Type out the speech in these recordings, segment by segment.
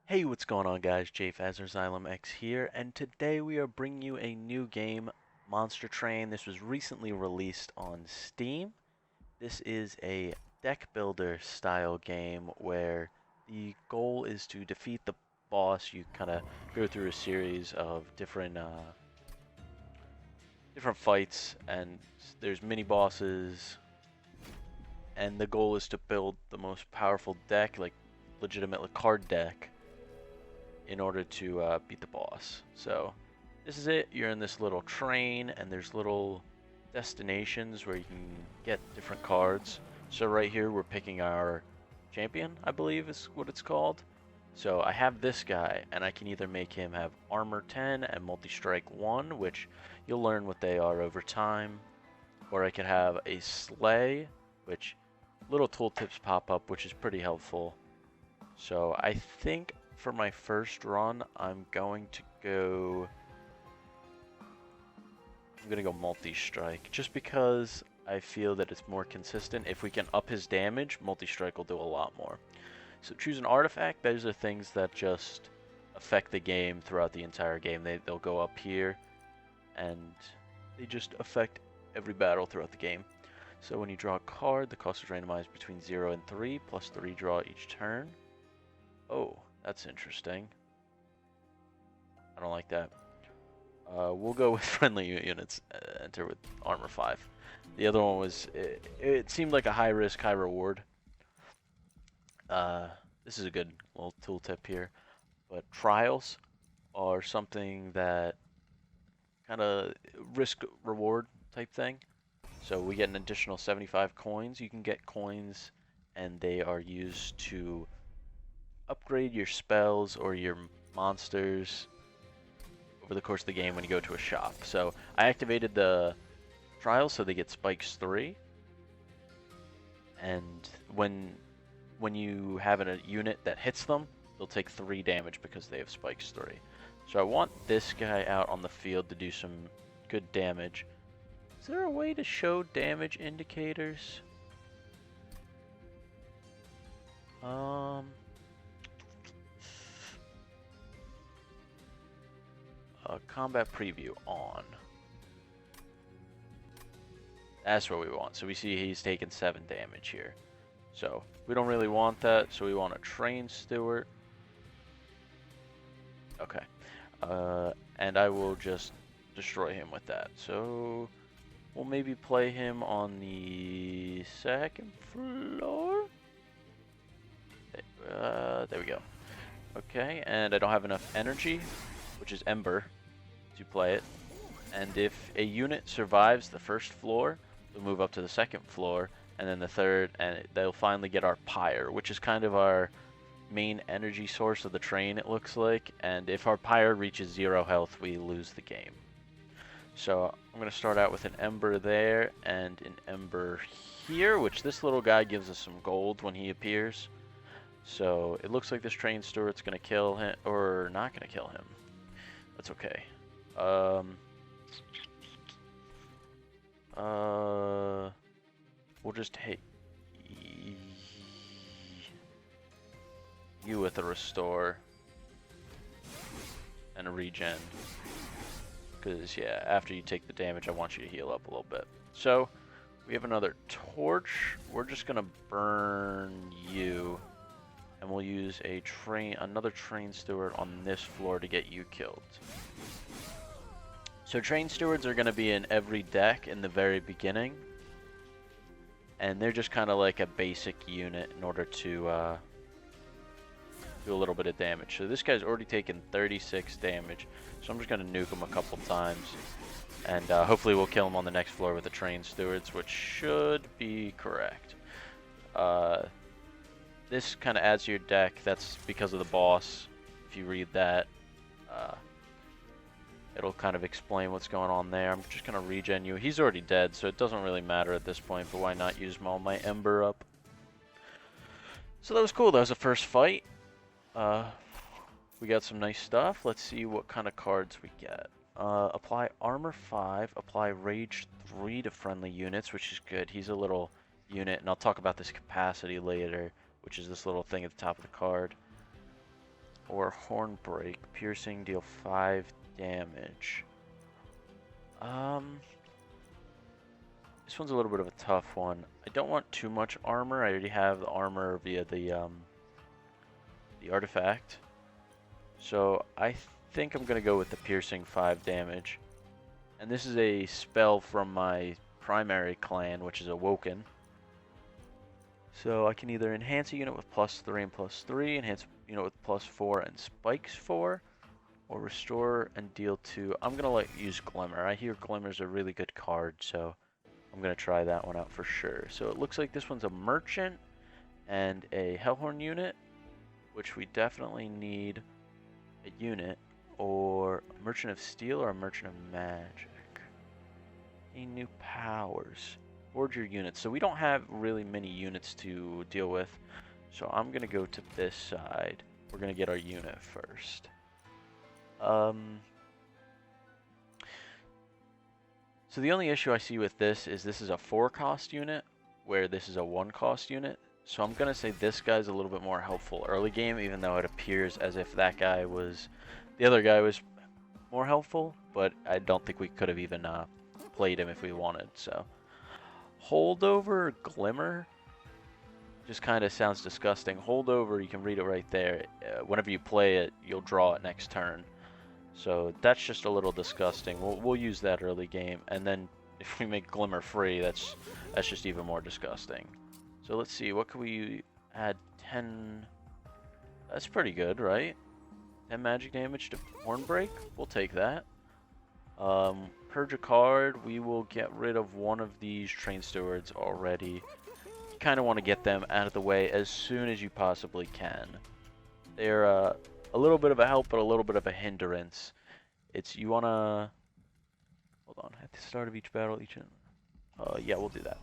Hey, what's going on, guys? JFazzer Xylem X here, and today we are bringing you a new game, Monster Train. This was recently released on Steam. This is a deck builder style game where the goal is to defeat the boss. You kind of go through a series of different fights, and there's mini bosses, and the goal is to build the most powerful deck, like legitimate card deck in order to beat the boss. So this is it. You're in this little train, and there's little destinations where you can get different cards. So right here, we're picking our champion, I believe is what it's called. So I have this guy, and I can either make him have armor 10 and multi-strike 1, which you'll learn what they are over time, or I could have a sleigh, which little tooltips pop up, which is pretty helpful. So I think for my first run, I'm going to go multi-strike, just because I feel that it's more consistent. If we can up his damage, multi-strike will do a lot more. So choose an artifact. Those are things that just affect the game throughout the entire game. They'll go up here, and they just affect every battle throughout the game. So when you draw a card, the cost is randomized between 0 and 3, plus 3 draw each turn. Oh, that's interesting. I don't like that. We'll go with friendly units. Enter with armor 5. The other one was it seemed like a high risk, high reward. This is a good little tooltip here. But trials are something that kind of risk reward type thing. So we get an additional 75 coins. You can get coins, and they are used to upgrade your spells or your monsters over the course of the game when you go to a shop. So I activated the trials so they get spikes 3, and when you have a unit that hits them, they'll take 3 damage because they have spikes 3. So I want this guy out on the field to do some good damage. Is there a way to show damage indicators? Combat preview on. That's what we want. So we see he's taken 7 damage here. So we don't really want that, so we want a train steward. Okay. And I will just destroy him with that. So we'll maybe play him on the 2nd floor. There we go. Okay, and I don't have enough energy, which is Ember, to play it. And if a unit survives the 1st floor, they'll move up to the 2nd floor, and then the 3rd, and they'll finally get our pyre, which is kind of our main energy source of the train, it looks like. And if our pyre reaches 0 health, we lose the game. So I'm going to start out with an Ember there and an Ember here, which this little guy gives us some gold when he appears. So it looks like this train steward's going to kill him, or not going to kill him. That's okay. We'll just hit you with a restore and a regen. Because, yeah, after you take the damage, I want you to heal up a little bit. So, we have another torch. We're just going to burn you. And we'll use another train steward on this floor to get you killed. So train stewards are going to be in every deck in the very beginning. And they're just kind of like a basic unit in order to do a little bit of damage. So this guy's already taken 36 damage. So I'm just going to nuke him a couple times. And hopefully we'll kill him on the next floor with the train stewards, which should be correct. This kind of adds to your deck. That's because of the boss. If you read that, it'll kind of explain what's going on there. I'm just going to regen you. He's already dead, so it doesn't really matter at this point, but why not use all my Ember up? So that was cool. That was the first fight. We got some nice stuff. Let's see what kind of cards we get. Apply Armor 5, apply Rage 3 to friendly units, which is good. He's a little unit, and I'll talk about this capacity later, which is this little thing at the top of the card. or Horn Break. Piercing, deal 5 damage. This one's a little bit of a tough one. I don't want too much armor. I already have the armor via the artifact. So I think I'm gonna go with the piercing 5 damage. And this is a spell from my primary clan, which is Awoken. So I can either enhance a unit with +3 and +3, enhance a unit with +4 and spikes 4, or restore and deal 2. I'm gonna use Glimmer. I hear Glimmer's a really good card, so I'm gonna try that one out for sure. So it looks like this one's a merchant and a Hellhorn unit, which we definitely need a unit, or a Merchant of Steel or a Merchant of Magic. Any new powers? Forge your units. So we don't have really many units to deal with, so I'm gonna go to this side. We're gonna get our unit first. So the only issue I see with this is a 4-cost unit, where this is a 1-cost unit. So I'm gonna say this guy's a little bit more helpful early game, even though it appears as if the other guy was more helpful, but I don't think we could have even played him if we wanted. So Holdover Glimmer just kind of sounds disgusting. Holdover, you can read it right there. Whenever you play it, you'll draw it next turn. So that's just a little disgusting. We'll use that early game, and then if we make Glimmer free, that's just even more disgusting. So let's see, what can we add? 10. That's pretty good, right? 10 magic damage to Hornbreak. We'll take that. Purge a card. We will get rid of one of these Train Stewards already. You kind of want to get them out of the way as soon as you possibly can. They're a little bit of a help, but a little bit of a hindrance. You want to... Hold on. At the start of each battle, yeah, we'll do that.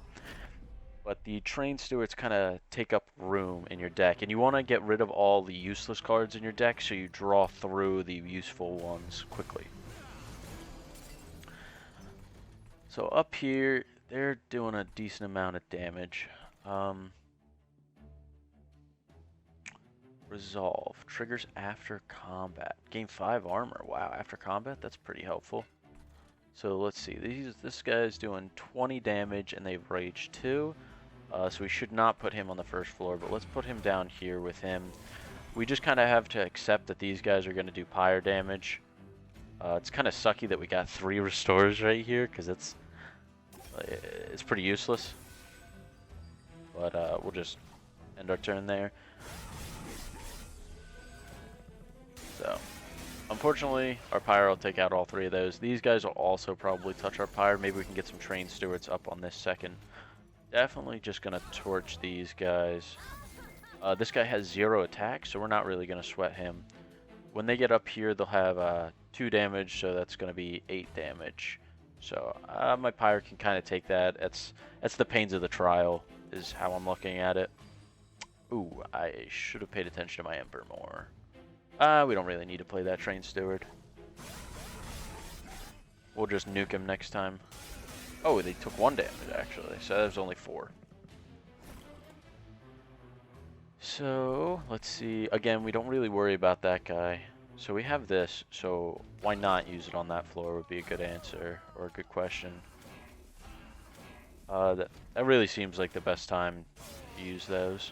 But the Train Stewards kind of take up room in your deck, and you want to get rid of all the useless cards in your deck so you draw through the useful ones quickly. So up here, they're doing a decent amount of damage. Resolve. Triggers after combat. Gain 5 armor. Wow, after combat? That's pretty helpful. So let's see. This guy's doing 20 damage, and they've Rage 2. So we should not put him on the first floor, but let's put him down here with him. We just kind of have to accept that these guys are going to do pyre damage. It's kind of sucky that we got 3 restores right here, because it's pretty useless. But we'll just end our turn there. So, unfortunately, our pyre will take out all 3 of those. These guys will also probably touch our pyre. Maybe we can get some Train Stewards up on this second. Definitely just going to torch these guys. This guy has 0 attack, so we're not really going to sweat him. When they get up here, they'll have 2 damage, so that's going to be 8 damage. So my pyre can kind of take that. That's the pains of the trial, is how I'm looking at it. Ooh, I should have paid attention to my Ember more. We don't really need to play that Train Steward. We'll just nuke him next time. Oh, they took 1 damage, actually, so that was only 4. So, let's see. Again, we don't really worry about that guy. So we have this, so why not use it on that floor would be a good answer, or a good question. That really seems like the best time to use those.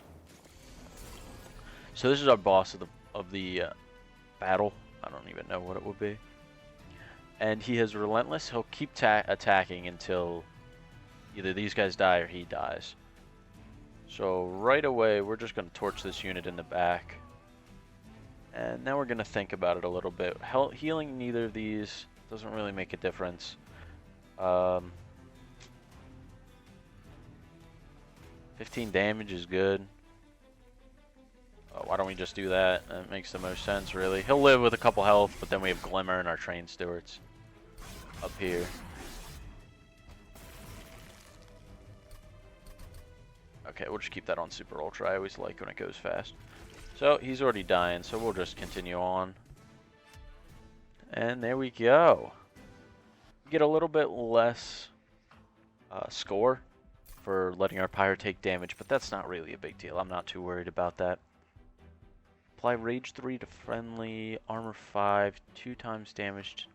So this is our boss of the battle. I don't even know what it would be. And he has Relentless. He'll keep attacking until either these guys die or he dies. So right away, we're just going to torch this unit in the back. And now we're going to think about it a little bit. Healing neither of these doesn't really make a difference. 15 damage is good. Why don't we just do that? That makes the most sense, really. He'll live with a couple health, but then we have Glimmer and our Train Stewards up here. Okay, we'll just keep that on Super Ultra. I always like when it goes fast. So, he's already dying, so we'll just continue on. And there we go. We get a little bit less score for letting our pyre take damage, but that's not really a big deal. I'm not too worried about that. Apply Rage 3 to friendly, Armor 5, 2 times damage,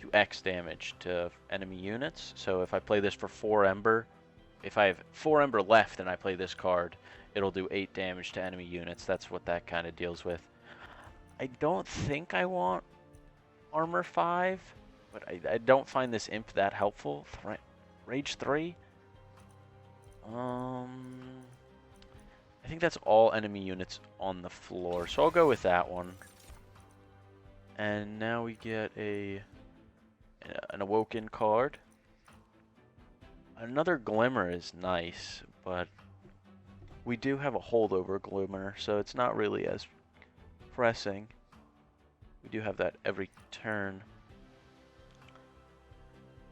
2x damage to enemy units. So if I play this for 4 Ember, if I have 4 Ember left and I play this card, it'll do 8 damage to enemy units. That's what that kind of deals with. I don't think I want Armor 5, but I don't find this imp that helpful. Rage 3? I think that's all enemy units on the floor, so I'll go with that one. And now we get an Awoken card. Another Glimmer is nice, but we do have a holdover Glimmer, so it's not really as pressing. We do have that every turn.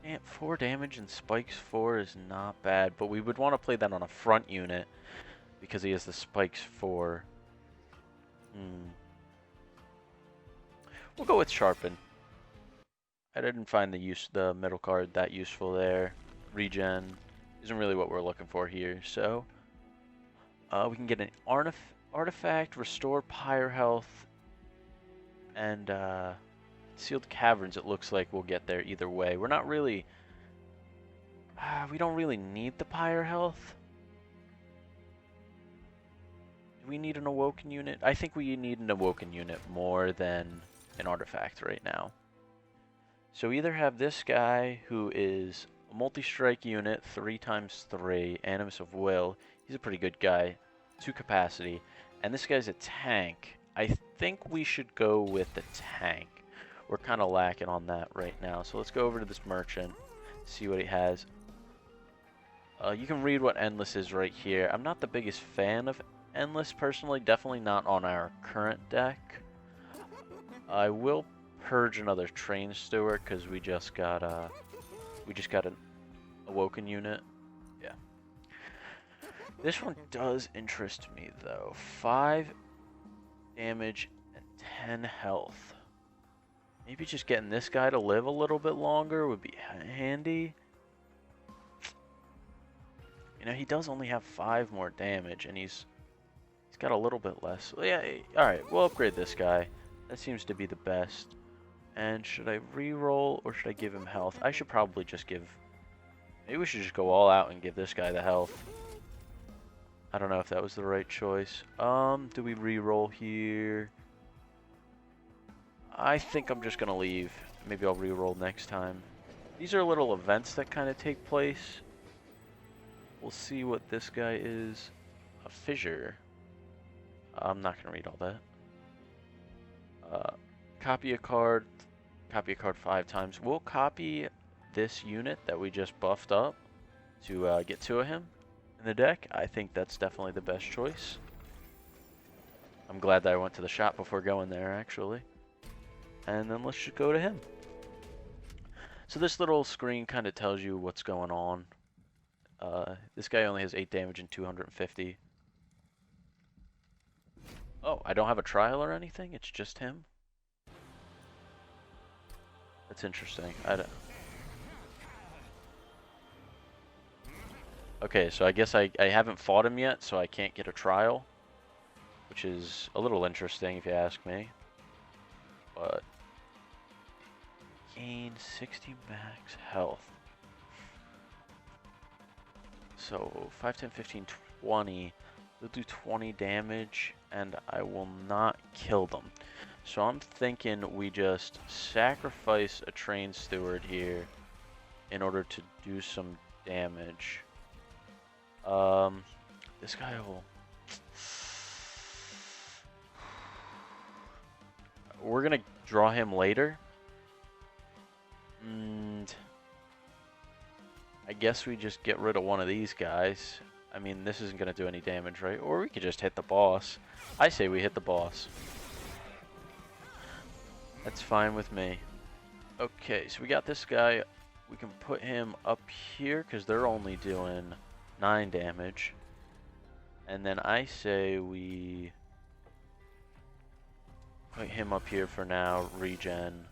And 4 damage and spikes 4 is not bad, but we would want to play that on a front unit because he has the spikes 4. We'll go with Sharpen. I didn't find the middle card that useful there. Regen isn't really what we're looking for here, so we can get an artifact, restore Pyre health, and Sealed Caverns. It looks like we'll get there either way. We're not really we don't really need the Pyre health. Do we need an Awoken unit? I think we need an Awoken unit more than an artifact right now. So we either have this guy who is a multi-strike unit, 3x3, Animus of Will. He's a pretty good guy, 2 capacity. And this guy's a tank. I think we should go with the tank. We're kind of lacking on that right now. So let's go over to this merchant, see what he has. You can read what Endless is right here. I'm not the biggest fan of Endless personally, definitely not on our current deck. I will purge another Train Steward because we just got an Awoken unit. Yeah. This one does interest me though. 5 damage and 10 health. Maybe just getting this guy to live a little bit longer would be handy. You know, he does only have 5 more damage, and he's got a little bit less. Yeah, alright, we'll upgrade this guy. That seems to be the best. And should I re-roll, or should I give him health? I should probably just give... Maybe we should just go all out and give this guy the health. I don't know if that was the right choice. Do we re-roll here? I think I'm just gonna leave. Maybe I'll re-roll next time. These are little events that kind of take place. We'll see what this guy is. A fissure. I'm not gonna read all that. Copy a card 5 times. We'll copy this unit that we just buffed up to get 2 of him in the deck. I think that's definitely the best choice. I'm glad that I went to the shop before going there, actually. And then let's just go to him. So this little screen kind of tells you what's going on. This guy only has 8 damage and 250. Oh, I don't have a trial or anything? It's just him? That's interesting. Okay, so I guess I haven't fought him yet, so I can't get a trial. Which is a little interesting if you ask me. But... gain 60 max health. So 5, 10, 15, 20. They'll do 20 damage, and I will not kill them. So I'm thinking we just sacrifice a Train Steward here in order to do some damage. This guy will... We're gonna draw him later. And I guess we just get rid of one of these guys. I mean, this isn't going to do any damage, right? Or we could just hit the boss. I say we hit the boss. That's fine with me. Okay, so we got this guy. We can put him up here because they're only doing 9 damage. And then I say we put him up here for now. Regen.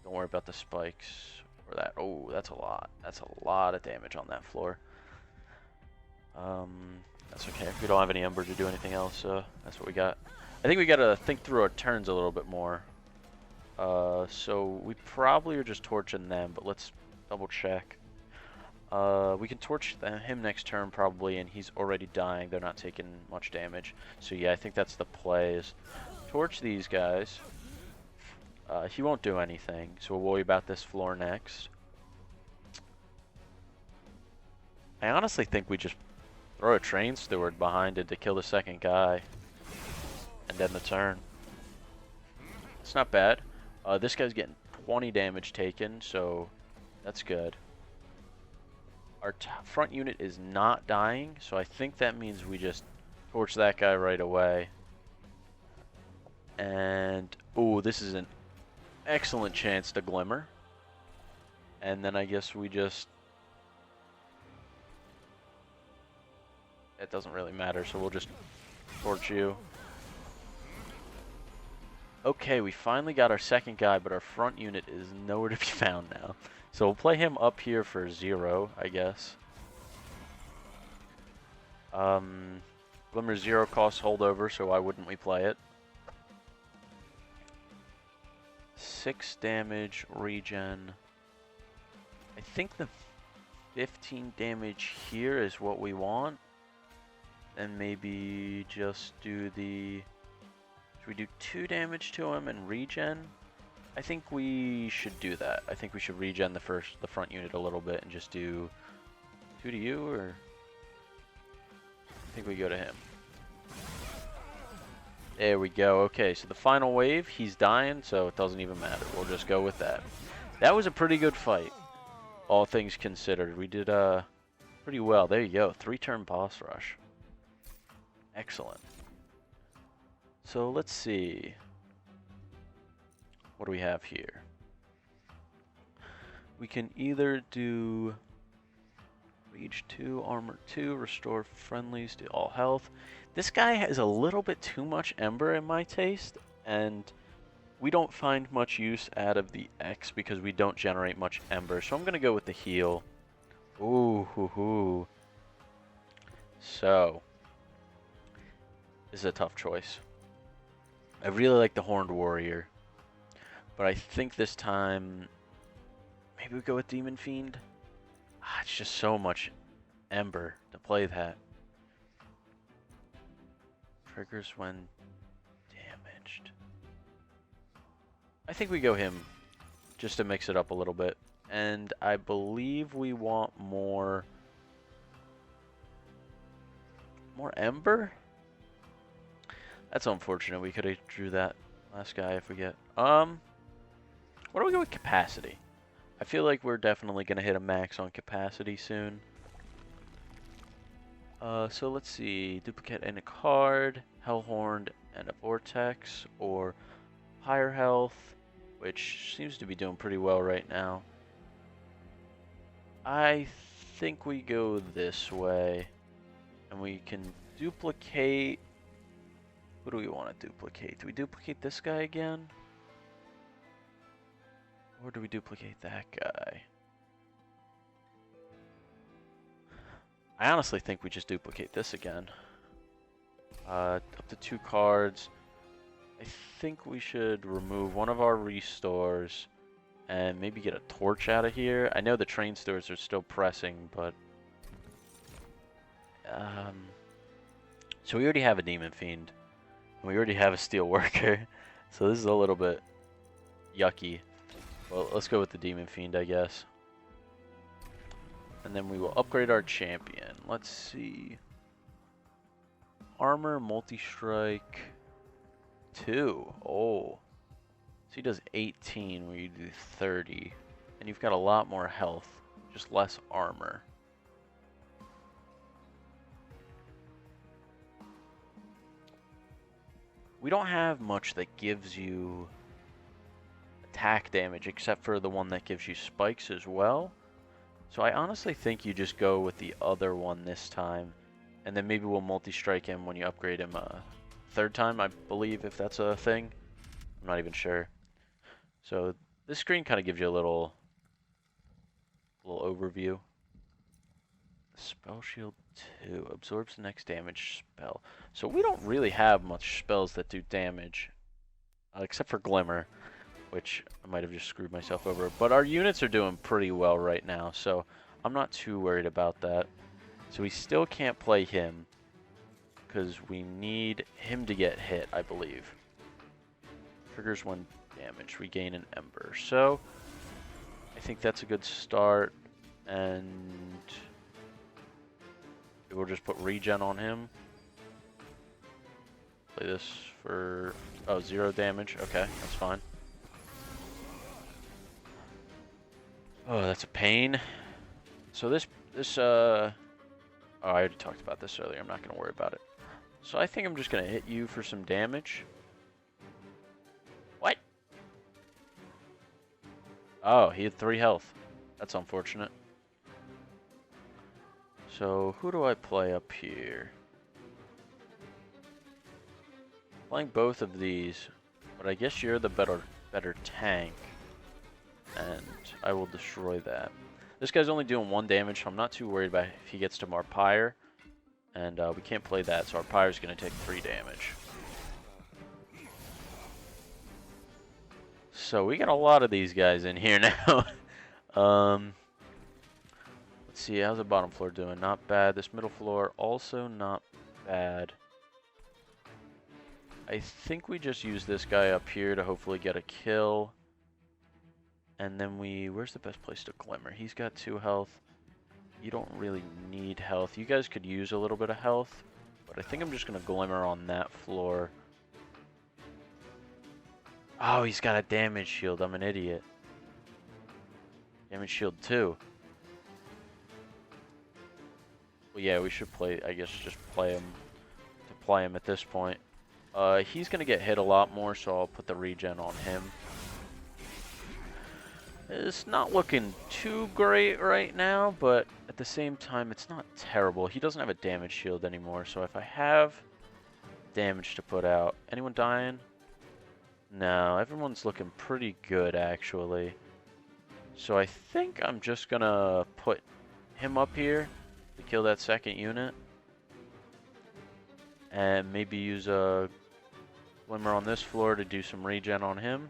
Don't worry about the spikes or that. Oh, that's a lot. That's a lot of damage on that floor. That's okay. We don't have any Ember to do anything else, so that's what we got. I think we gotta think through our turns a little bit more. So we probably are just torching them, but let's double check. We can torch him next turn probably, and he's already dying. They're not taking much damage. So yeah, I think that's the play, is torch these guys. He won't do anything, so we'll worry about this floor next. I honestly think we just throw a train steward behind it to kill the second guy and end the turn. It's not bad. This guy's getting 20 damage taken, so that's good. Our front unit is not dying, so I think that means we just torch that guy right away. And, ooh, this is an excellent chance to glimmer. And then I guess we just... It doesn't really matter, so we'll just torch you. Okay, we finally got our second guy, but our front unit is nowhere to be found now. So we'll play him up here for 0, I guess. Glimmer 0 costs holdover, so why wouldn't we play it? 6 damage, regen. I think the 15 damage here is what we want. And maybe just do the... Should we do 2 damage to him and regen? I think we should do that. I think we should regen the front unit a little bit and just do 2 to you, or... I think we go to him. There we go. Okay, so the final wave, he's dying, so it doesn't even matter. We'll just go with that. That was a pretty good fight, all things considered. We did pretty well. There you go. 3-turn boss rush. Excellent. So let's see. What do we have here? We can either do Rage 2, Armor 2, Restore Friendlies to all health. This guy has a little bit too much Ember in my taste, and we don't find much use out of the X because we don't generate much Ember. So I'm going to go with the heal. Ooh, hoo, hoo. So, this is a tough choice. I really like the Horned Warrior, but I think this time maybe we go with Demon Fiend. It's just so much Ember to play that. Triggers when damaged. I think we go him just to mix it up a little bit. And I believe we want more Ember? That's unfortunate. We could have drew that last guy if we get... What do we go with capacity? I feel like we're definitely going to hit a max on capacity soon. So let's see. Duplicate and a card, Hellhorned and a Vortex, or higher health, which seems to be doing pretty well right now. I think we go this way, and we can duplicate... Who do we want to duplicate? Do we duplicate this guy again? Or do we duplicate that guy? I honestly think we just duplicate this again. Up to 2 cards. I think we should remove one of our restores and maybe get a torch out of here. I know the train stores are still pressing, but... So we already have a Demon Fiend. And we already have a Steel Worker. So this is a little bit yucky. Well, let's go with the Demon Fiend, I guess. And then we will upgrade our champion. Let's see. Armor, multi-strike, 2. Oh. So he does 18 where you do 30. And you've got a lot more health, just less armor. We don't have much that gives you attack damage except for the one that gives you spikes as well. So I honestly think you just go with the other one this time. And then maybe we'll multi-strike him when you upgrade him a 3rd time, I believe, if that's a thing. I'm not even sure. So this screen kind of gives you a little overview. Spell Shield 2 absorbs the next damage spell. So we don't really have much spells that do damage, except for Glimmer, which I might have just screwed myself over. But our units are doing pretty well right now, so I'm not too worried about that. So we still can't play him, because we need him to get hit, I believe. Triggers 1 damage, regain an Ember. So I think that's a good start, and we'll just put regen on him. Play this for, 0 damage. Okay, that's fine. Oh, that's a pain. So oh, I already talked about this earlier. I'm not going to worry about it. So I think I'm just going to hit you for some damage. What? Oh, he had 3 health. That's unfortunate. So who do I play up here? Playing both of these, but I guess you're the better tank, and I will destroy that. This guy's only doing 1 damage, so I'm not too worried about if he gets to Marpire, and we can't play that, so our Pyre's going to take 3 damage. So we got a lot of these guys in here now. Let's see, how's the bottom floor doing? Not bad. This middle floor also not bad. I think we just use this guy up here to hopefully get a kill. And then where's the best place to Glimmer? He's got 2 health. You don't really need health. You guys could use a little bit of health, but I think I'm just going to Glimmer on that floor. Oh, he's got a damage shield. I'm an idiot. Damage shield 2. Well, yeah, we should play, I guess, just play him to play him at this point. He's going to get hit a lot more, so I'll put the regen on him. It's not looking too great right now, but at the same time, it's not terrible. He doesn't have a damage shield anymore, so if I have damage to put out... Anyone dying? No, everyone's looking pretty good, actually. So I think I'm just going to put him up here to kill that second unit. And maybe use a Glimmer on this floor to do some regen on him.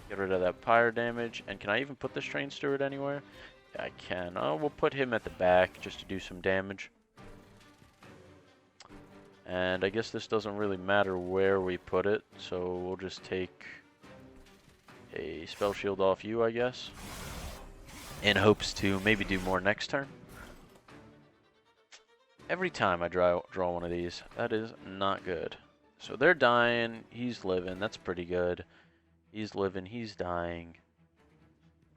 Get rid of that pyre damage. And can I even put this train steward anywhere? Yeah, I can. We'll put him at the back just to do some damage. And I guess this doesn't really matter where we put it, so we'll just take a spell shield off you, I guess. In hopes to maybe do more next turn. Every time I draw one of these, that is not good. So they're dying, he's living, that's pretty good. He's living, he's dying.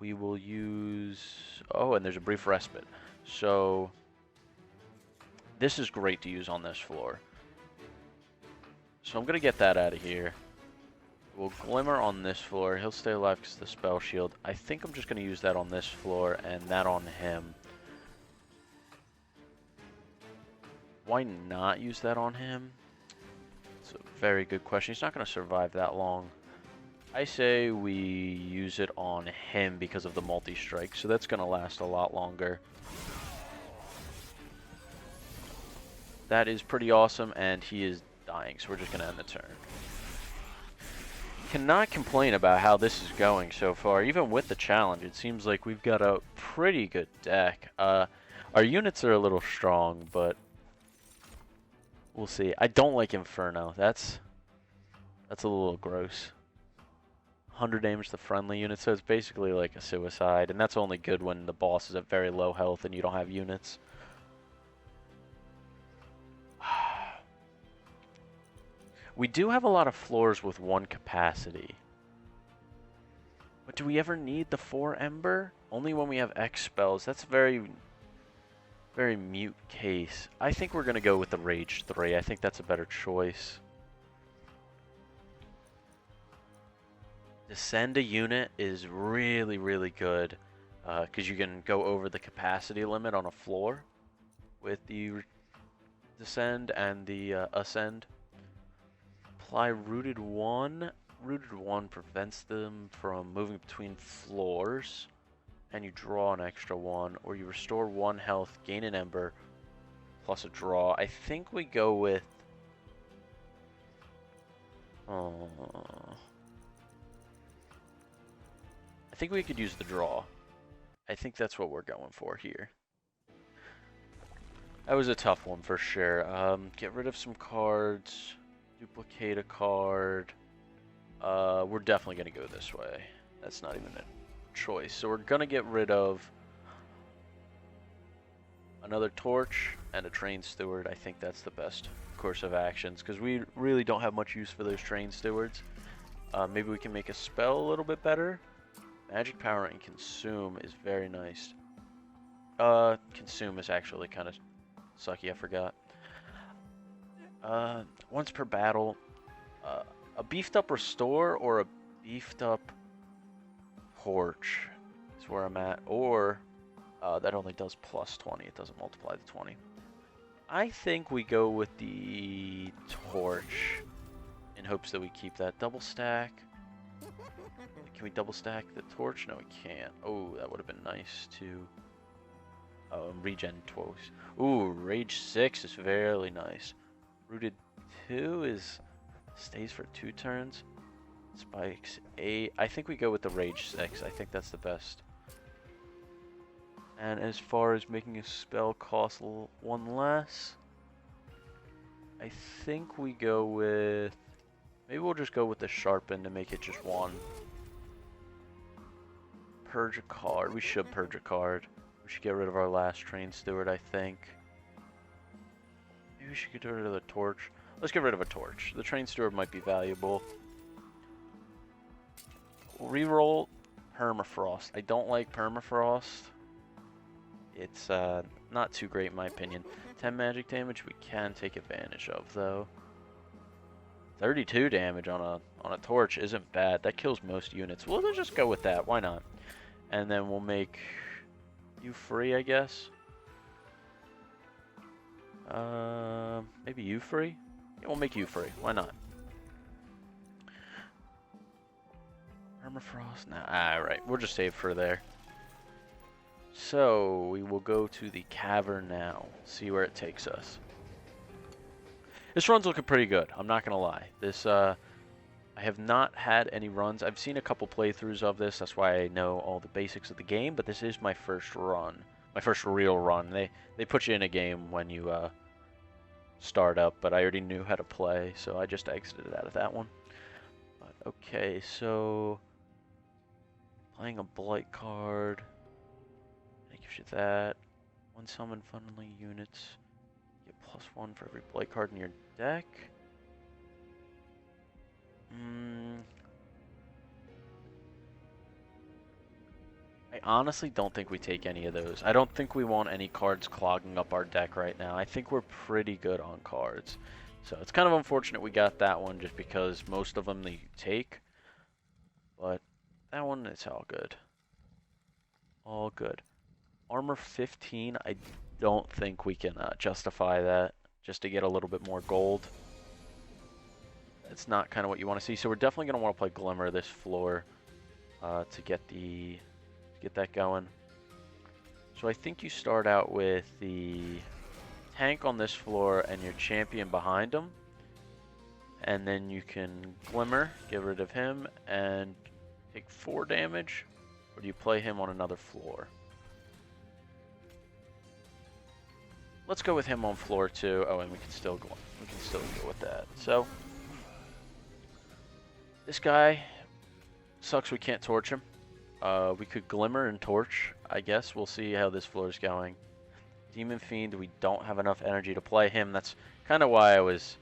We will use... Oh, and there's a brief respite. So this is great to use on this floor. So I'm going to get that out of here. We'll Glimmer on this floor. He'll stay alive because of the spell shield. I think I'm just going to use that on this floor and that on him. Why not use that on him? It's a very good question. He's not going to survive that long. I say we use it on him because of the multi-strike, so that's going to last a lot longer. That is pretty awesome, and he is dying, so we're just going to end the turn. Cannot complain about how this is going so far. Even with the challenge, it seems like we've got a pretty good deck. Our units are a little strong, but we'll see. I don't like Inferno. That's a little gross. 100 damage to friendly units, so it's basically like a suicide, and that's only good when the boss is at very low health and you don't have units. We do have a lot of floors with 1 capacity. But do we ever need the 4 Ember? Only when we have X spells. That's a very mute case. I think we're going to go with the Rage 3. I think that's a better choice. Descend a unit is really, really good. Because you can go over the capacity limit on a floor with the Descend and the Ascend. Apply Rooted 1. Rooted 1 prevents them from moving between floors. and you draw an extra one, or you restore 1 health, gain an ember, plus a draw. I think we go with... I think we could use the draw. I think that's what we're going for here. That was a tough one for sure. Get rid of some cards, duplicate a card. We're definitely going to go this way. That's not even a choice. So we're going to get rid of another torch and a train steward. I think that's the best course of actions because we really don't have much use for those train stewards. Maybe we can make a spell a little bit better. Magic power and consume is very nice. Consume is actually kind of sucky, I forgot. Once per battle, a beefed up restore or a beefed up torch is where I'm at. Or that only does plus 20, it doesn't multiply the 20. I think we go with the torch in hopes that we keep that double stack. Can we double stack the torch? No, we can't. Oh, that would have been nice to regen twice. Ooh, Rage 6 is very nice. Rooted 2 stays for 2 turns. Spikes 8. I think we go with the Rage 6. I think that's the best. And as far as making a spell cost 1 less, I think we go with... Maybe we'll just go with the Sharpen to make it just 1. Purge a card. We should purge a card. We should get rid of our last train steward, I think. Maybe we should get rid of the torch. Let's get rid of a torch. The train steward might be valuable. Reroll Permafrost. I don't like Permafrost. It's not too great in my opinion. 10 magic damage we can take advantage of though. 32 damage on a torch isn't bad. That kills most units. We'll just go with that. Why not? And then we'll make you free, I guess. Maybe you free? Yeah, we'll make you free. Why not? Permafrost? Nah, alright. We'll just save for there. So, we will go to the cavern now. See where it takes us. This run's looking pretty good. I'm not gonna lie. This, I have not had any runs. I've seen a couple playthroughs of this. That's why I know all the basics of the game. But this is my first run. My first real run. They put you in a game when you start up. But I already knew how to play. So I just exited out of that one. But, okay, so... Playing a Blight card. That gives you that. 1 summon funneling units. Get +1 for every Blight card in your deck. I honestly don't think we take any of those. I don't think we want any cards clogging up our deck right now. I think we're pretty good on cards. So it's kind of unfortunate we got that one just because most of them you take. But that one, it's all good. All good. Armor 15, I don't think we can justify that just to get a little bit more gold. It's not kind of what you want to see. So we're definitely going to want to play Glimmer this floor to get that going. So I think you start out with the tank on this floor and your champion behind him. And then you can Glimmer, get rid of him, and take 4 damage. Or do you play him on another floor? Let's go with him on floor 2. Oh, and we can still go with that. So this guy sucks we can't torch him. We could Glimmer and torch, I guess. We'll see how this floor is going. Demon Fiend, we don't have enough energy to play him. That's kind of why I was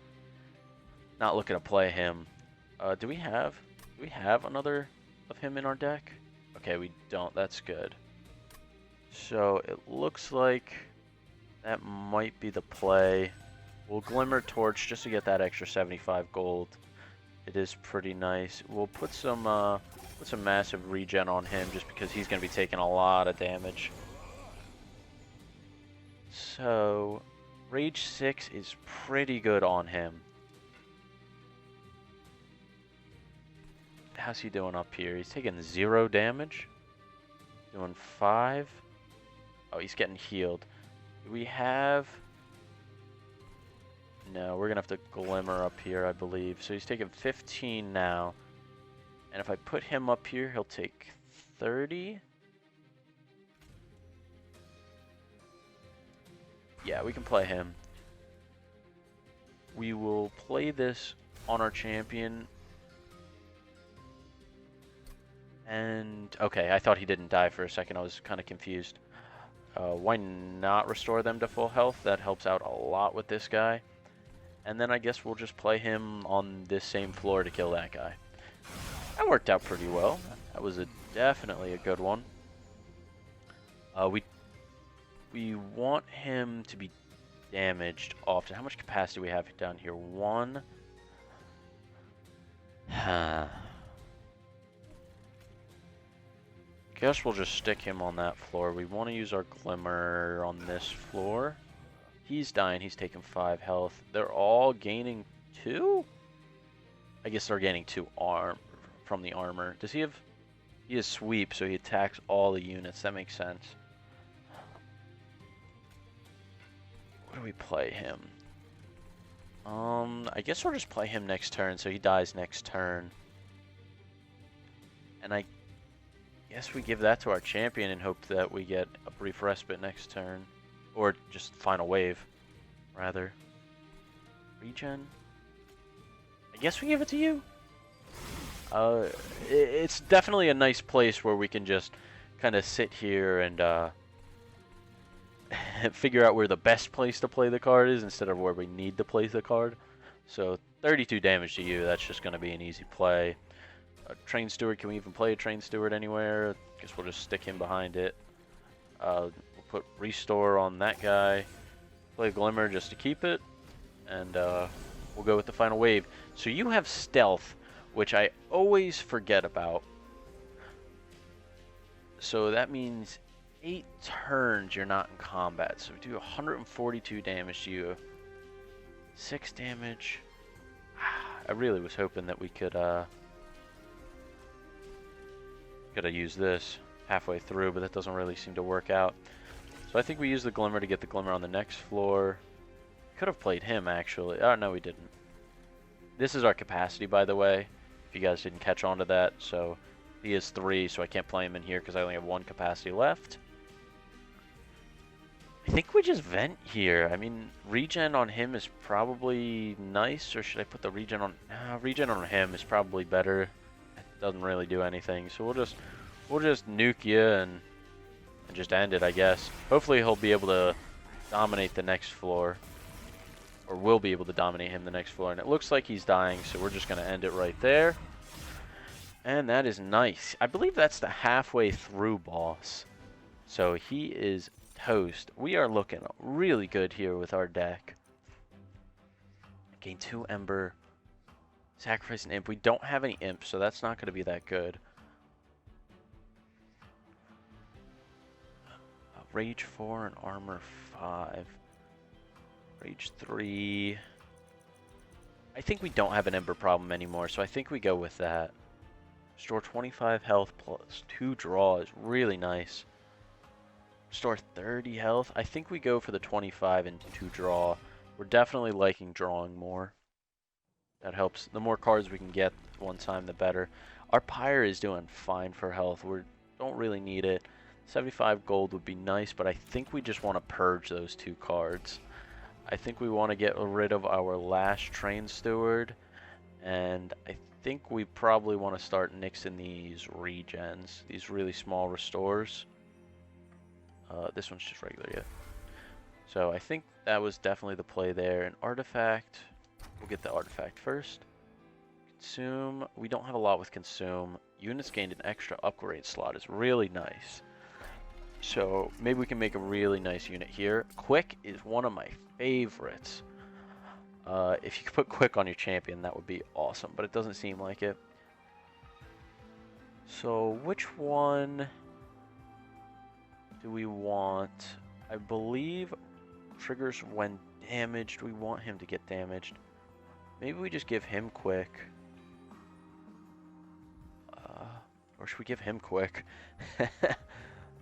not looking to play him. Do we have another of him in our deck? Okay, we don't. That's good. So it looks like that might be the play. We'll Glimmer Torch just to get that extra 75 gold. It is pretty nice. We'll put some massive regen on him just because he's going to be taking a lot of damage. So, Rage 6 is pretty good on him. How's he doing up here? He's taking 0 damage. Doing 5. Oh, he's getting healed. Do we have... No, we're going to have to Glimmer up here, I believe. So he's taking 15 now. And if I put him up here, he'll take 30. Yeah, we can play him. We will play this on our champion. And, okay, I thought he didn't die for a second. I was kind of confused. Why not restore them to full health? That helps out a lot with this guy. And then I guess we'll just play him on this same floor to kill that guy. That worked out pretty well. That was definitely a good one. We want him to be damaged often. How much capacity do we have down here? 1. Guess we'll just stick him on that floor. We want to use our Glimmer on this floor. He's dying. He's taking 5 health. They're all gaining 2? I guess they're gaining 2 arm from the armor. Does he have... He has sweep, so he attacks all the units. That makes sense. What do we play him? I guess we'll just play him next turn, so he dies next turn. And I guess we give that to our champion and hope that we get a brief respite next turn. Or just final wave, rather. Regen? I guess we give it to you? It's definitely a nice place where we can just kind of sit here and figure out where the best place to play the card is instead of where we need to place the card. So 32 damage to you, that's just going to be an easy play. A Train Steward, can we even play a Train Steward anywhere? Guess we'll just stick him behind it. We'll put Restore on that guy. Play Glimmer just to keep it. And we'll go with the final wave. So you have Stealth, which I always forget about. So that means 8 turns you're not in combat. So we do 142 damage to you. 6 damage. I really was hoping that we could use this halfway through, but that doesn't really seem to work out. So I think we use the Glimmer to get the Glimmer on the next floor. Could have played him, actually. Oh, no, we didn't. This is our capacity, by the way, if you guys didn't catch on to that. So he is 3, so I can't play him in here because I only have 1 capacity left. I think we just vent here. I mean, regen on him is probably nice, or should I put the regen on... regen on him is probably better. It doesn't really do anything, so we'll just nuke you and just end it, I guess. Hopefully he'll be able to dominate the next floor. Or we'll be able to dominate him the next floor. And it looks like he's dying, so we're just going to end it right there. And that is nice. I believe that's the halfway through boss. So he is toast. We are looking really good here with our deck. Gain 2 Ember. Sacrifice an Imp. We don't have any Imps, so that's not going to be that good. Rage 4 and Armor 5. Rage 3. I think we don't have an Ember problem anymore, so I think we go with that. Restore 25 health plus 2 draw is really nice. Restore 30 health. I think we go for the 25 and 2 draw. We're definitely liking drawing more. That helps. The more cards we can get one time, the better. Our Pyre is doing fine for health. We don't really need it. 75 gold would be nice, but I think we just want to purge those 2 cards. I think we want to get rid of our last Train Steward, and I think we probably want to start nixing these regens, these really small restores. This one's just regular, yeah. So I think that was definitely the play there. An artifact, we'll get the artifact first. Consume, we don't have a lot with consume. Units gained an extra upgrade slot is really nice. So maybe we can make a really nice unit here. Quick is one of my favorites. If you could put Quick on your champion, that would be awesome, but it doesn't seem like it. So which one do we want? I believe triggers when damaged. We want him to get damaged. Maybe we just give him Quick. Or should we give him Quick?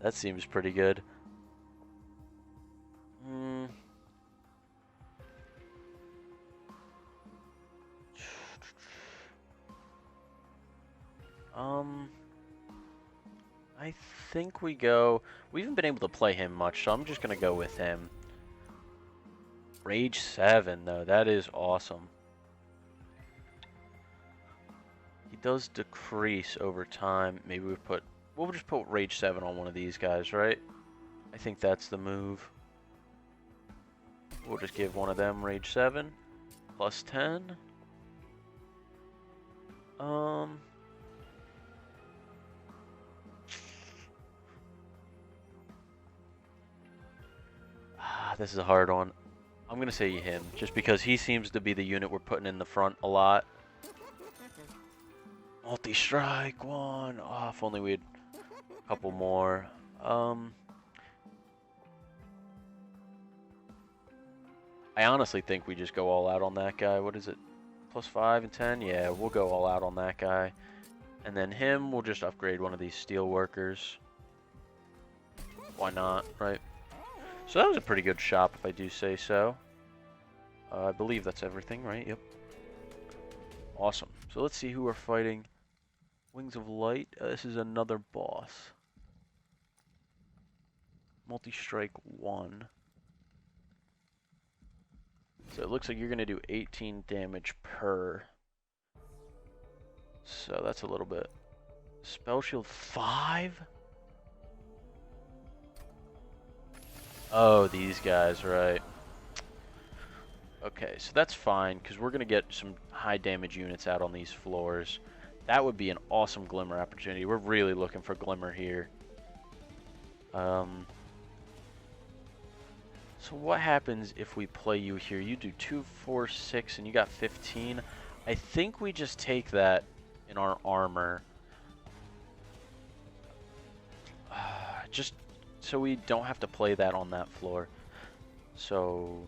That seems pretty good. Hmm. I think we go... We haven't been able to play him much, so I'm just going to go with him. Rage 7, though. That is awesome. He does decrease over time. Maybe we put... We'll just put Rage 7 on one of these guys, right? I think that's the move. We'll just give one of them Rage 7. Plus 10. This is a hard one. I'm going to say him, just because he seems to be the unit we're putting in the front a lot. Multi-strike, one. Oh, if only we had a couple more. I honestly think we just go all out on that guy. What is it? Plus 5 and 10? Yeah, we'll go all out on that guy. And then him, we'll just upgrade one of these steel workers. Why not, right? So that was a pretty good shop, if I do say so. I believe that's everything, right? Yep. Awesome. So let's see who we're fighting. Wings of Light. This is another boss. Multi-strike 1. So it looks like you're going to do 18 damage per. So that's a little bit. Spell shield 5? Oh, these guys, right. Okay, so that's fine, because we're going to get some high damage units out on these floors. That would be an awesome Glimmer opportunity. We're really looking for Glimmer here. So what happens if we play you here? You do 2, 4, 6, and you got 15. I think we just take that in our armor. Just so we don't have to play that on that floor. So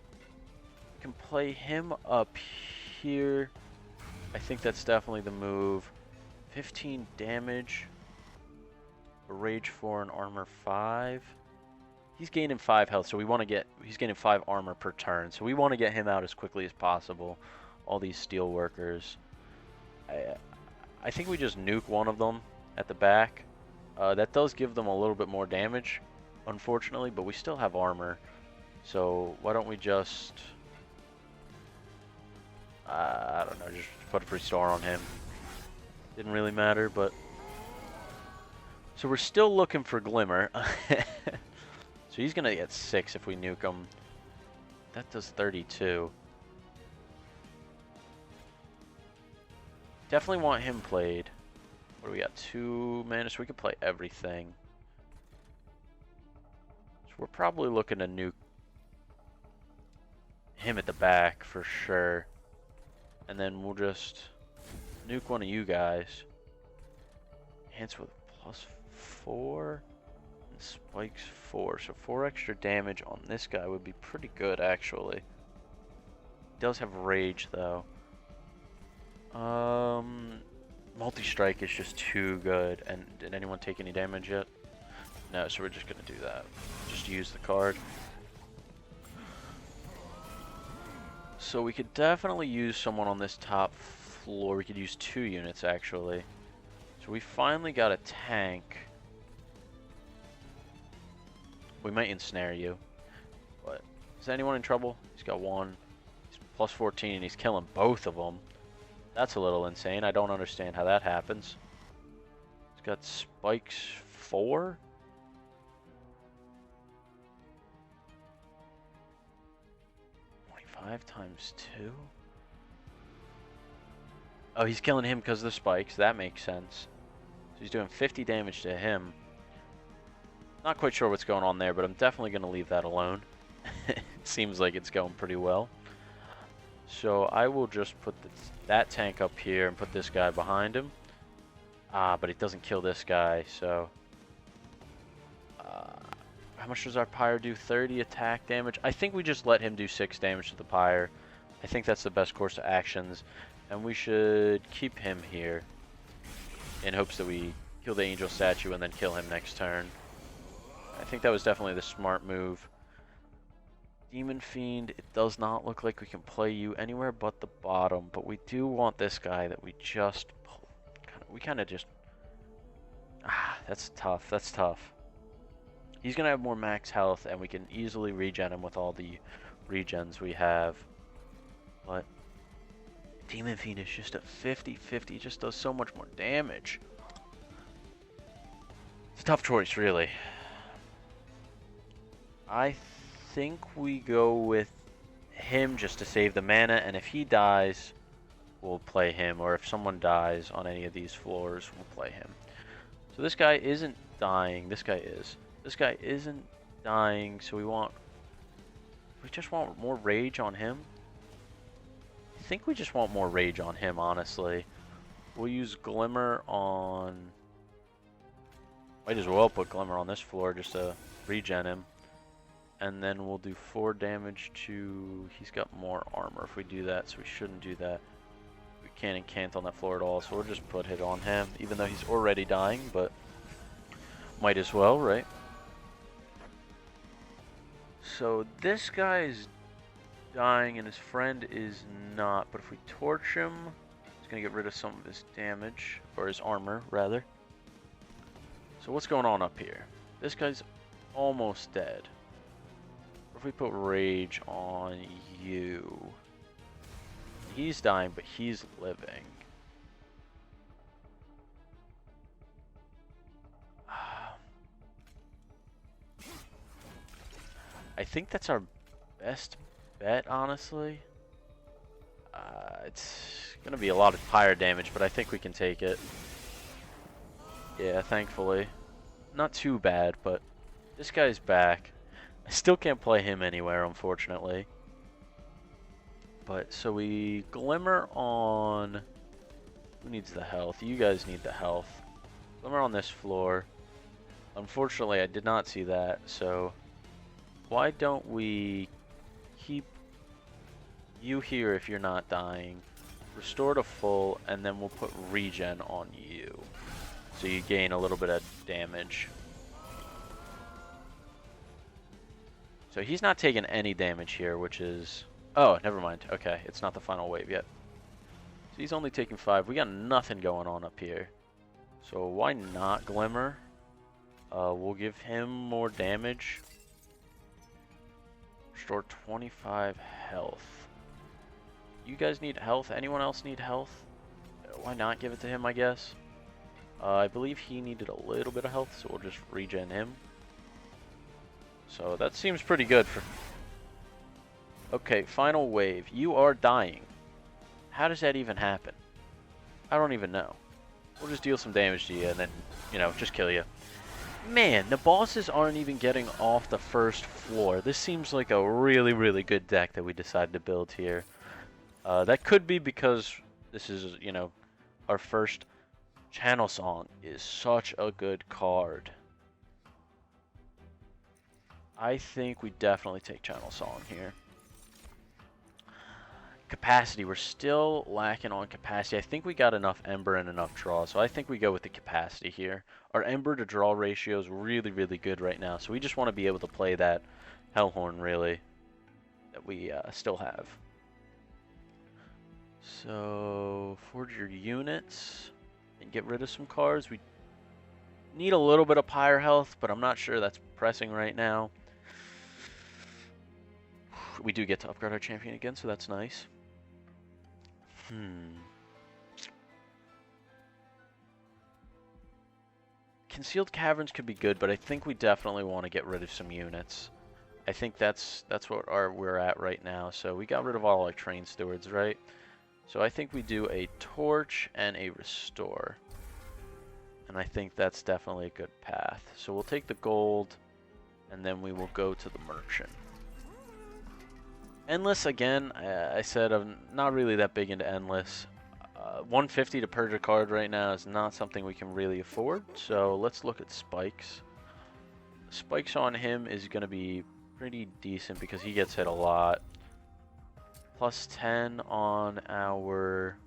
we can play him up here. I think that's definitely the move. 15 damage. A rage 4 and armor 5. He's gaining 5 health, so we want to get... He's gaining 5 armor per turn, so we want to get him out as quickly as possible. All these steel workers. I think we just nuke one of them at the back. That does give them a little bit more damage, unfortunately, but we still have armor. So why don't we just... I don't know, just put a free star on him. Didn't really matter, but... So we're still looking for Glimmer. So he's going to get 6 if we nuke him. That does 32. Definitely want him played. What do we got? 2 mana, so we could play everything. So we're probably looking to nuke him at the back for sure. And then we'll just nuke one of you guys. Hits with plus 4 and spikes 4. So 4 extra damage on this guy would be pretty good actually. He does have rage though. Multi-strike is just too good. And did anyone take any damage yet? No, so we're just gonna do that. Just use the card. So we could definitely use someone on this top floor. We could use 2 units actually. So we finally got a tank. We might ensnare you. But is anyone in trouble? He's got 1. He's plus 14 and he's killing both of them. That's a little insane. I don't understand how that happens. He's got spikes 4. Times 2. Oh, he's killing him because of the spikes. That makes sense. So he's doing 50 damage to him. Not quite sure what's going on there, but I'm definitely going to leave that alone. It seems like it's going pretty well. So I will just put that tank up here and put this guy behind him. But it doesn't kill this guy, so... how much does our pyre do? 30 attack damage. I think we just let him do 6 damage to the pyre. I think that's the best course of actions. And we should keep him here in hopes that we kill the angel statue and then kill him next turn. I think that was definitely the smart move. Demon Fiend, it does not look like we can play you anywhere but the bottom, but we do want this guy that we just... We kind of just... that's tough. That's tough. He's going to have more max health, and we can easily regen him with all the regens we have. But Demon Fiend is just a 50-50. Just does so much more damage. It's a tough choice, really. I think we go with him just to save the mana, and if he dies, we'll play him. Or if someone dies on any of these floors, we'll play him. So this guy isn't dying. This guy is. This guy isn't dying, so we just want more rage on him. I think we just want more rage on him, honestly. We'll use Glimmer on... Might as well put Glimmer on this floor just to regen him. And then we'll do 4 damage to... He's got more armor if we do that, so we shouldn't do that. We can't on that floor at all, so we'll just put hit on him, even though he's already dying, but might as well, right? So this guy is dying and his friend is not, but if we torch him, he's going to get rid of some of his damage, or his armor, rather. So what's going on up here? This guy's almost dead. What if we put rage on you? He's dying, but he's living. I think that's our best bet, honestly. It's going to be a lot of fire damage, but I think we can take it. Yeah, thankfully. Not too bad, but this guy's back. I still can't play him anywhere, unfortunately. But, so we Glimmer on... Who needs the health? You guys need the health. Glimmer on this floor. Unfortunately, I did not see that, so... Why don't we keep you here if you're not dying, restore to full, and then we'll put regen on you. So you gain a little bit of damage. So he's not taking any damage here, which is... Oh, never mind. Okay, it's not the final wave yet. So he's only taking 5. We got nothing going on up here. So why not Glimmer? We'll give him more damage. Restore 25 health. You guys need health? Anyone else need health? Why not give it to him, I guess? I believe he needed a little bit of health, so we'll just regen him. So that seems pretty good for... Okay, final wave. You are dying. How does that even happen? I don't even know. We'll just deal some damage to you and then, you know, just kill you. Man, the bosses aren't even getting off the first floor. This seems like a really, really good deck that we decided to build here. That could be because this is, you know, our first Channel Song is such a good card. I think we definitely take Channel Song here. Capacity, we're still lacking on capacity. I think we got enough Ember and enough draw, so I think we go with the capacity here. Our Ember to draw ratio is really, really good right now, so we just want to be able to play that Hellhorn, really, that we still have. So, forge your units and get rid of some cards. We need a little bit of Pyre health, but I'm not sure that's pressing right now. We do get to upgrade our champion again, so that's nice. Concealed Caverns could be good, but I think we definitely want to get rid of some units. I think that's what we're at right now. So we got rid of all our Train Stewards, right? So I think we do a Torch and a Restore. And I think that's definitely a good path. So we'll take the gold, and then we will go to the Merchant. Endless, again, I said I'm not really that big into Endless. 150 to purge a card right now is not something we can really afford, so let's look at Spikes. Spikes on him is going to be pretty decent because he gets hit a lot. Plus 10 on our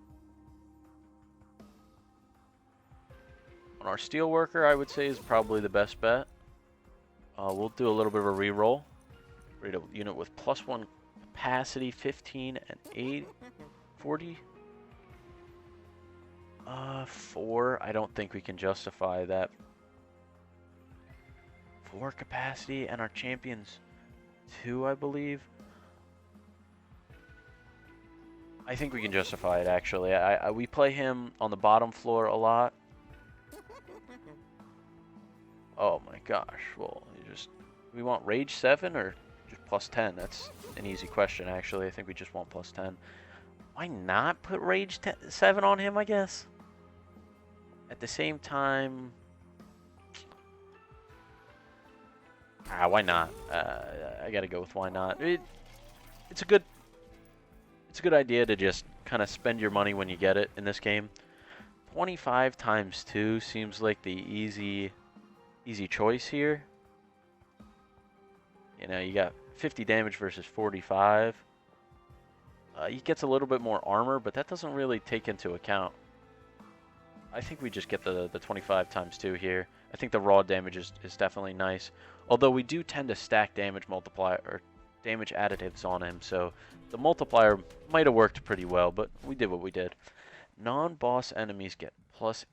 Steelworker, I would say, is probably the best bet. We'll do a little bit of a reroll. Raid a unit with +1 capacity, 15 and 8, 40. 4. I don't think we can justify that. 4 capacity and our champions 2, I believe. I think we can justify it, actually. We play him on the bottom floor a lot. Oh my gosh. Well, we want Rage 7 or just +10? That's an easy question, actually. I think we just want +10. Why not put Rage 7 on him, I guess? At the same time... why not? I gotta go with why not. It's a good idea to just kind of spend your money when you get it in this game. 25 times 2 seems like the easy choice here. You know, you got 50 damage versus 45. He gets a little bit more armor, but that doesn't really take into account. I think we just get the 25 times 2 here. I think the raw damage is definitely nice. Although we do tend to stack damage multiplier or damage additives on him, so the multiplier might have worked pretty well, but we did what we did. Non-boss enemies get +8.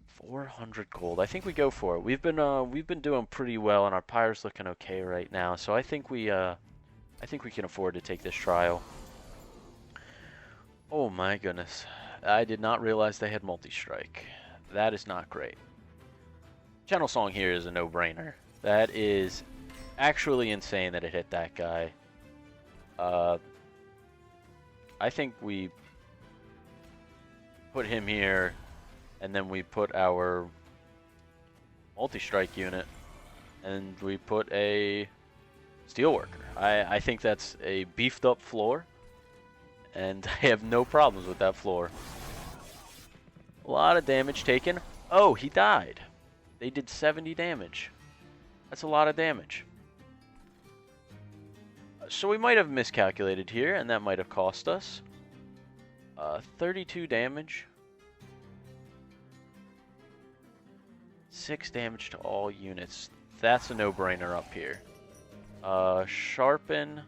400 gold. I think we go for it. We've been doing pretty well, and our pyre's looking okay right now. So I think we can afford to take this trial. Oh my goodness. I did not realize they had multi-strike. That is not great. Channel Song here is a no-brainer. That is actually insane that it hit that guy. I think we put him here, and then we put our multi-strike unit, and we put a Steelworker. I think that's a beefed up floor, and I have no problems with that floor. A lot of damage taken. Oh, he died. They did 70 damage. That's a lot of damage. So we might have miscalculated here, and that might have cost us 32 damage. 6 damage to all units. That's a no-brainer up here. Sharpen.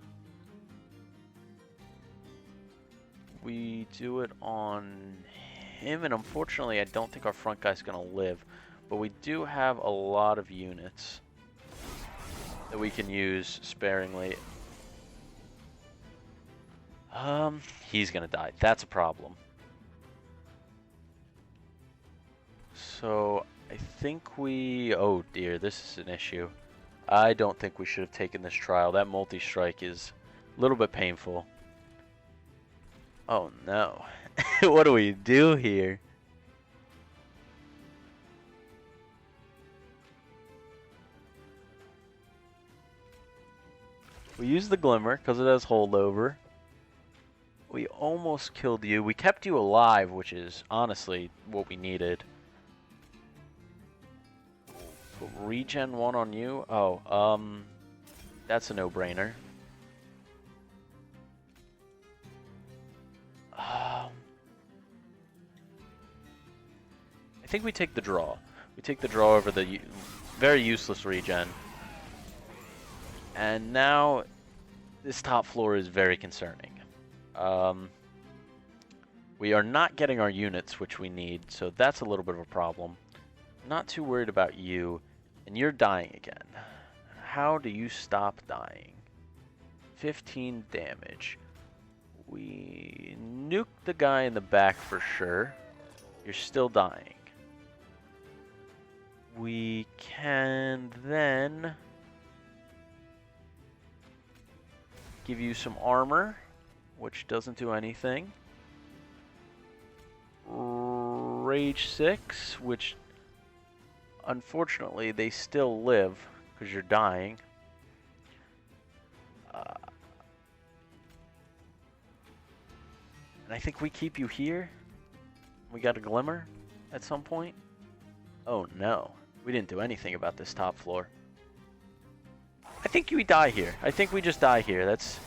We do it on him, and unfortunately I don't think our front guy's going to live. But we do have a lot of units that we can use sparingly. He's going to die. That's a problem. So I think we... Oh dear, this is an issue. I don't think we should have taken this trial. That multi-strike is a little bit painful. Oh no. What do we do here? We used the Glimmer because it has holdover. We almost killed you. We kept you alive, which is honestly what we needed. Regen 1 on you? Oh, that's a no-brainer. I think we take the draw. We take the draw over the very useless regen. And now this top floor is very concerning. We are not getting our units, which we need, so that's a little bit of a problem. Not too worried about you, and you're dying again. How do you stop dying? 15 damage. We nuke the guy in the back for sure. You're still dying. We can then give you some armor, which doesn't do anything. Rage 6, which unfortunately they still live because you're dying. And I think we keep you here. We got a Glimmer at some point. Oh no, we didn't do anything about this top floor. I think we die here. I think we just die here. That's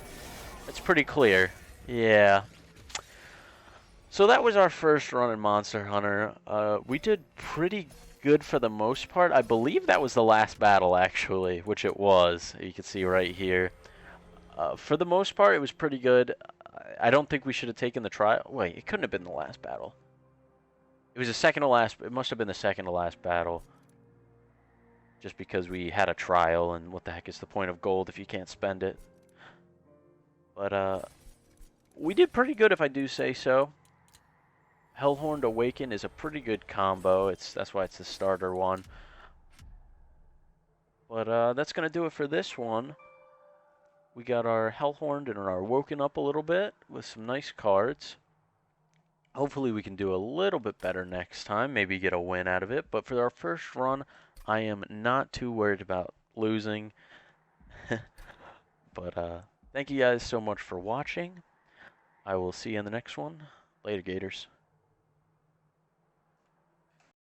pretty clear. Yeah. So that was our first run in Monster Hunter. We did pretty good for the most part. I believe that was the last battle, actually, which it was. You can see right here. For the most part, it was pretty good. I don't think we should have taken the trial. Wait, it couldn't have been the last battle. It was the second to last. It must have been the second to last battle. Just because we had a trial, and what the heck is the point of gold if you can't spend it? But, we did pretty good, if I do say so. Hellhorned Awaken is a pretty good combo. That's why it's the starter one. But, that's going to do it for this one. We got our Hellhorned and our Woken up a little bit with some nice cards. Hopefully we can do a little bit better next time, maybe get a win out of it. But for our first run, I am not too worried about losing. But thank you guys so much for watching. I will see you in the next one. Later, Gators.